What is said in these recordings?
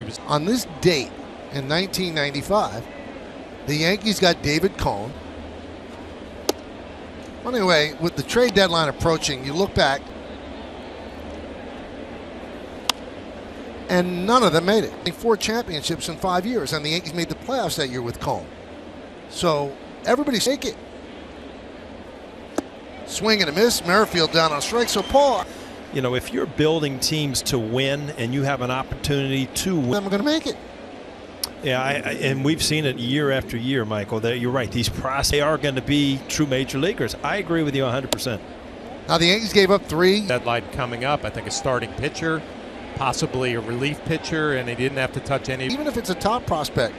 was on this date in 1995. The Yankees got David Cone. Anyway, with the trade deadline approaching, you look back, and none of them made it. 4 championships in 5 years, and the Yankees made the playoffs that year with Cone. So everybody shake it. Swing and a miss. Merrifield down on strike. So Paul, you know, if you're building teams to win and you have an opportunity to win, I'm going to make it. Yeah, and we've seen it year after year, Michael. That you're right. These prospects, they are going to be true major leaguers. I agree with you 100%. Now the Yankees gave up 3. deadline coming up. I think a starting pitcher, possibly a relief pitcher, and they didn't have to touch any. Even if it's a top prospect,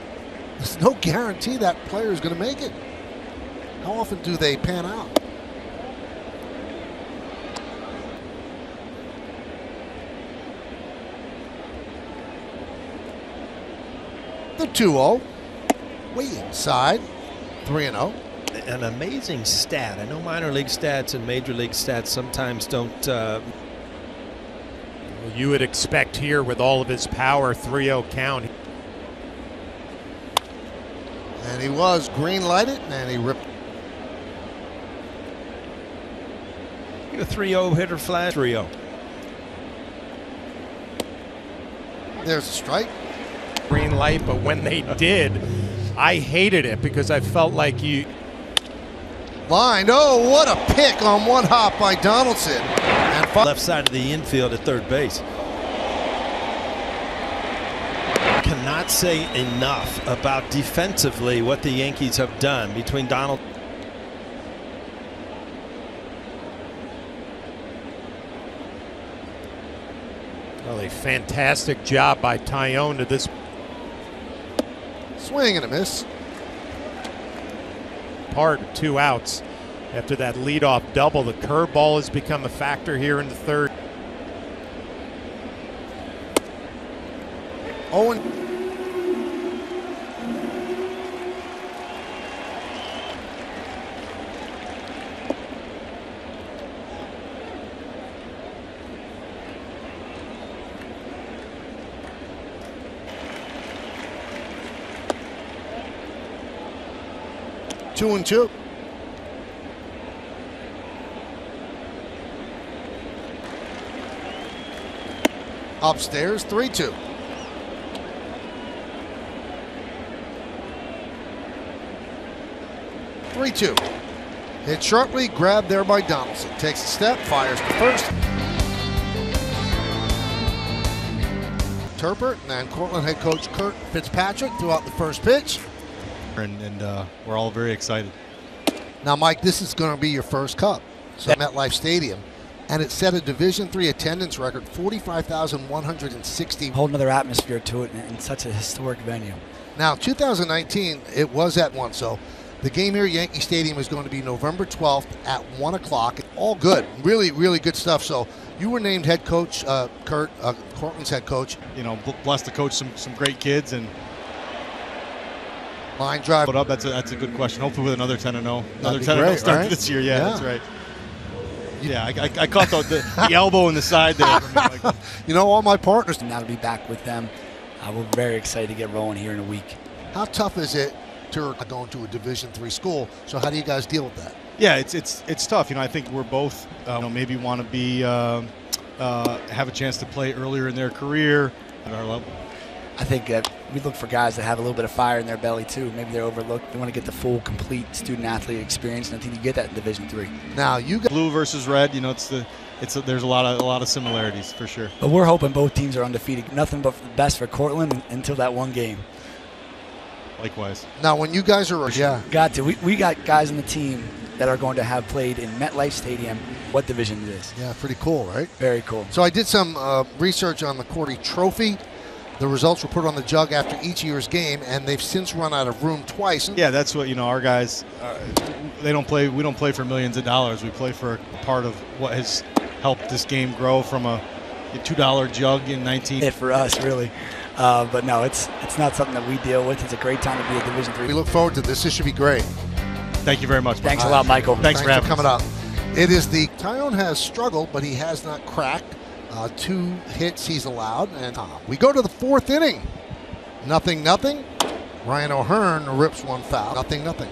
there's no guarantee that player is going to make it. How often do they pan out? The 2-0, way inside, 3-0. An amazing stat. I know minor league stats and major league stats sometimes don't. You would expect here with all of his power, 3-0 count. And he was green lighted, and he ripped. A 3-0 hitter flash. 3-0. There's a strike. Green light, but when they did, I hated it because I felt like you. Lined. Oh, what a pick on one hop by Donaldson. And left side of the infield at third base. Cannot say enough about defensively what the Yankees have done between Donald. Well, a fantastic job by Tyone to this. Swing and a miss. Part 2 outs after that leadoff double. The curveball has become a factor here in the third. Owen. Two and two. Upstairs, 3-2. Hit sharply, grabbed there by Donaldson. Takes a step, fires to first. Turpert and Cortland head coach Kurt Fitzpatrick threw out the first pitch. And we're all very excited. Now, Mike, this is going to be your first Cup. So MetLife Stadium, and it set a Division III attendance record, 45,160. Whole another atmosphere to it, and such a historic venue. Now, 2019, it was at 1. So the game here at Yankee Stadium is going to be November 12th at 1 o'clock. All good, really, really good stuff. So you were named head coach, Kurt, Cortland's head coach. You know, blessed to coach some great kids and. Line drive. Put up. That's a good question. Hopefully with another 10-0, another 10-0 start right? this year. Yeah, that's right. Yeah, I caught the elbow in the side there. You know, all my partners. Now to be back with them, we're very excited to get rolling here in a week. How tough is it to go into a Division III school? So how do you guys deal with that? Yeah, it's tough. You know, I think we're both maybe want to be have a chance to play earlier in their career at our level. I think that we look for guys that have a little bit of fire in their belly too. Maybe they're overlooked. They want to get the full, complete student-athlete experience, and I think you get that in Division III. Now you got blue versus red. You know, there's a lot of similarities for sure. But we're hoping both teams are undefeated. Nothing but the best for Cortland until that one game. Likewise. Now, when you guys are got to. We got guys on the team that are going to have played in MetLife Stadium. What division it is? Yeah, pretty cool, right? Very cool. So I did some research on the Cordy Trophy. The results were put on the jug after each year's game, and they've since run out of room twice. Yeah, that's what, our guys, they don't play. We don't play for millions of dollars. We play for a part of what has helped this game grow from a $2 jug in 19. It for us, really. But no, it's not something that we deal with. It's a great time to be a Division III. We look forward to this. This should be great. Thank you very much. Thanks a lot, Michael. Thanks for coming up. It is Tyone has struggled, but he has not cracked. 2 hits he's allowed, and we go to the 4th inning. 0-0. Ryan O'Hearn rips one foul. 0-0.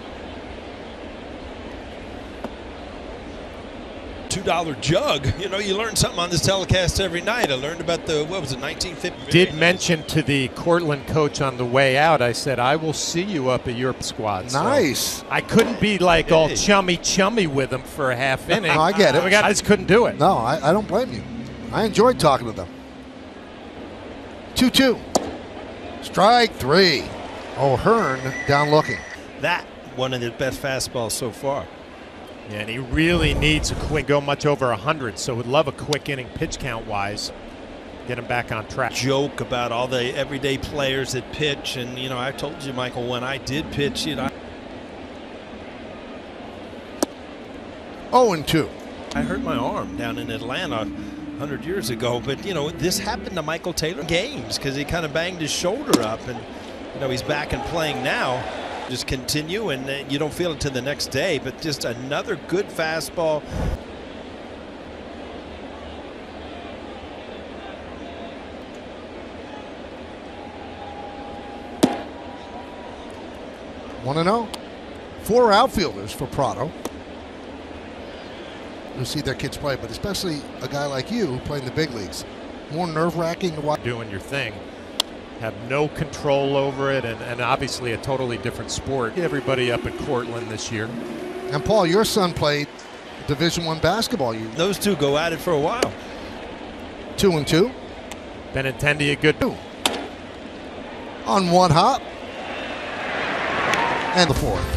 $2 jug. You know, you learn something on this telecast every night. I learned about the, what was it, 1950? Did mention to the Cortland coach on the way out, I said, I will see you up at your squad. Nice. So I couldn't be like all chummy with him for a half inning. No, I get it. I just couldn't do it. No, I don't blame you. I enjoyed talking to them. 2-2. Strike 3. O'Hearn down looking. That one of the best fastballs so far. Yeah, and he really needs a quick, go much over 100, so would love a quick inning pitch count wise. Get him back on track. Joke about all the everyday players that pitch, and you know, I told you, Michael, when I did pitch, you know, 0-2. I hurt my arm down in Atlanta 100 years ago, but you know, this happened to Michael Taylor in games because he kind of banged his shoulder up, and you know, he's back and playing now. Just continue, and you don't feel it till the next day, but just another good fastball. One and 0. 4 outfielders for Prado. You'll see their kids play, but especially a guy like you who played in the big leagues. More nerve-wracking to watch. Doing your thing. Have no control over it, and obviously a totally different sport. Everybody up at Cortland this year. And Paul, your son played Division I basketball. Those two go at it for a while. 2-2. Benintendi a good 2. On one hop. And the 4th.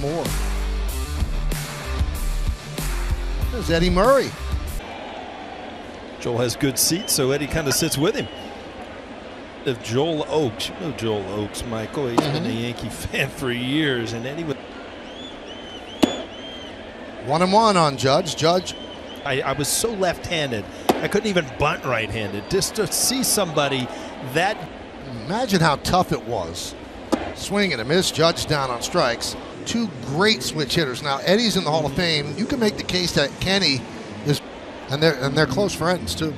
More. There's Eddie Murray. Joel has good seats, so Eddie kind of sits with him. Of Joel Oakes, you know Joel Oakes, Michael. He's been a Yankee fan for years, and Eddie was 1-1 on Judge. Judge. I was so left-handed, I couldn't even bunt right-handed. Just to see somebody that. Imagine how tough it was. Swing and a miss. Judge down on strikes. 2 great switch hitters. Now Eddie's in the Hall of Fame. You can make the case that Kenny is, and they're close friends too.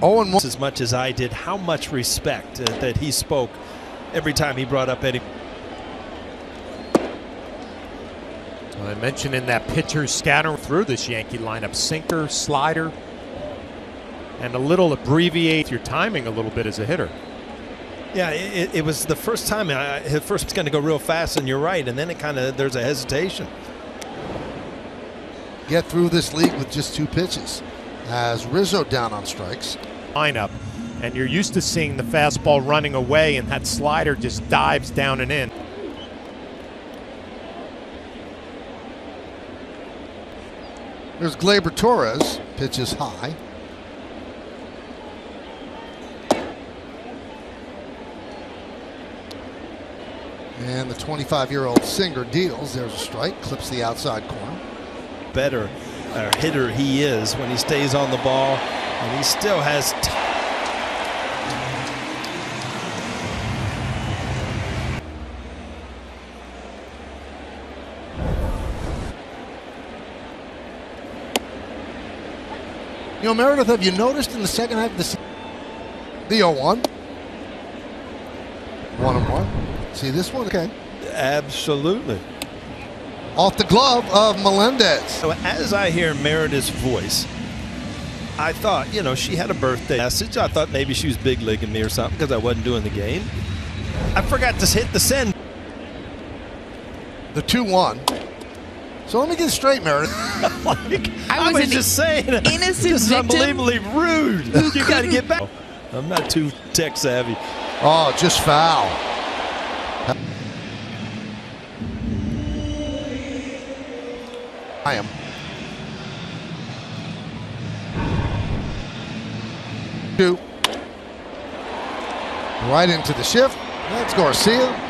0-1. As much as I did, how much respect that he spoke every time he brought up Eddie. Well, I mentioned in that pitcher scatter through this Yankee lineup, sinker, slider, and a little abbreviate your timing a little bit as a hitter. Yeah, it was the first time. At first, it's going to go real fast, and you're right. And then it kind of, there's a hesitation. Get through this league with just 2 pitches. As Rizzo down on strikes. Lineup, and you're used to seeing the fastball running away, and that slider just dives down and in. There's Gleyber Torres. Pitches high. And the 25-year-old Singer deals. There's a strike. Clips the outside corner. Better hitter he is when he stays on the ball, and he still has You know, Meredith, have you noticed in the second half of the 0-1? 1-1. See this one? Okay. absolutely. Off the glove of Melendez. So as I hear Meredith's voice, I thought, you know, she had a birthday message. I thought maybe she was big leaguing me or something because I wasn't doing the game. I forgot to hit the send. The 2-1. So let me get straight, Meredith. I was just saying, innocent this is victim unbelievably rude. You got to get back. I'm not too tech savvy. Oh, just foul. I am. Two. Right into the shift. That's Garcia.